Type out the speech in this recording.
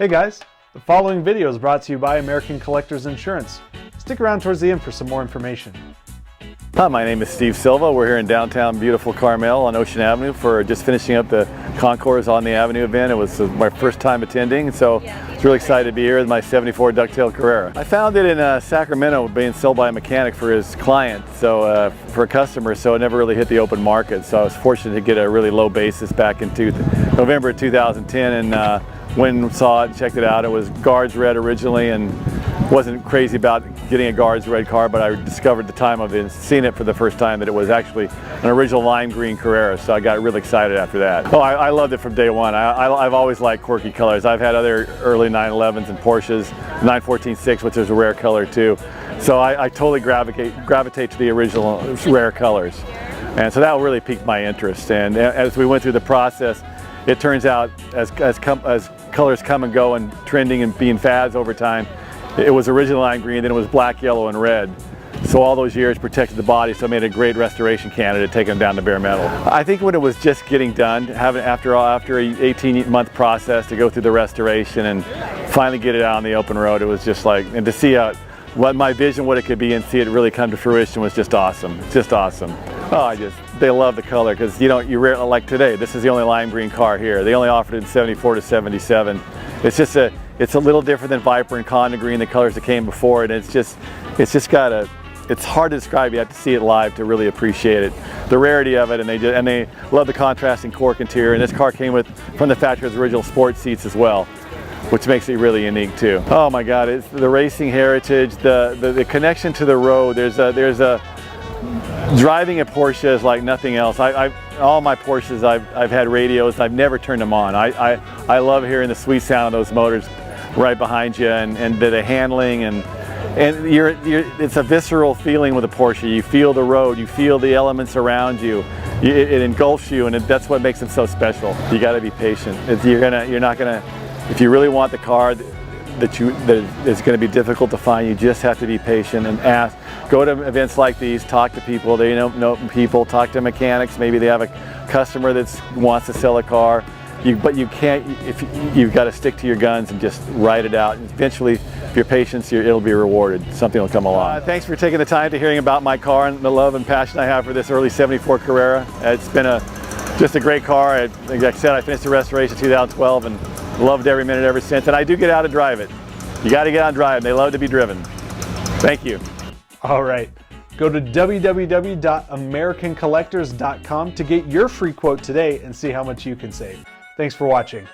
Hey guys, the following video is brought to you by American Collectors Insurance. Stick around towards the end for some more information. Hi, my name is Steve Silva. We're here in downtown beautiful Carmel on Ocean Avenue for just finishing up the Concours on the Avenue event. It was my first time attending, so I was really excited to be here with my 74 Ducktail Carrera. I found it in Sacramento being sold by a mechanic for his client, so for a customer, so it never really hit the open market. So I was fortunate to get a really low basis back in November of 2010, and went and saw it and checked it out. It was Guards Red originally, and wasn't crazy about getting a Guards Red car, but I discovered the time of seeing it for the first time that it was actually an original lime green Carrera, so I got really excited after that. Oh, I loved it from day one. I've always liked quirky colors. I've had other early 911s and Porsches, 914-6, which is a rare color too. So I totally gravitate to the original rare colors. And so that really piqued my interest. And as we went through the process, it turns out as colors come and go and trending and being fads over time, it was original lime green, then it was black, yellow, and red. So all those years protected the body, so it made a great restoration candidate, taking them down to bare metal. I think when it was just getting done, after an 18-month process to go through the restoration and finally get it out on the open road, it was just like, and to see what my vision, what it could be, and see it really come to fruition was just awesome. It's just awesome. Oh, they love the color, because you rarely, like today, this is the only lime green car here. They only offered it in 74 to 77. It's a little different than Viper and Conda Green, the colors that came before it. It's hard to describe. You have to see it live to really appreciate it, the rarity of it, and they love the contrasting cork interior. And this car came from the factory's original sports seats as well, which makes it really unique too. Oh my God, it's the racing heritage, the connection to the road. There's a driving a Porsche is like nothing else. All my Porsches, I've had radios. I've never turned them on. I love hearing the sweet sound of those motors right behind you, and the handling, and it's a visceral feeling with a Porsche. You feel the road, you feel the elements around you. It engulfs you, and that's what makes them so special. You got to be patient. If you really want the car that is going to be difficult to find, you just have to be patient and ask. Go to events like these, talk to people. They know people. Talk to mechanics. Maybe they have a customer that wants to sell a car. But you can't. You've got to stick to your guns and just ride it out. And eventually, if you're patient, it'll be rewarded. Something will come along. Thanks for taking the time to hearing about my car and the love and passion I have for this early '74 Carrera. It's been just a great car. Like I said, I finished the restoration in 2012 and loved every minute ever since. And I do get out and drive it. You got to get out and drive. They love to be driven. Thank you. All right. Go to www.americancollectors.com to get your free quote today and see how much you can save. Thanks for watching.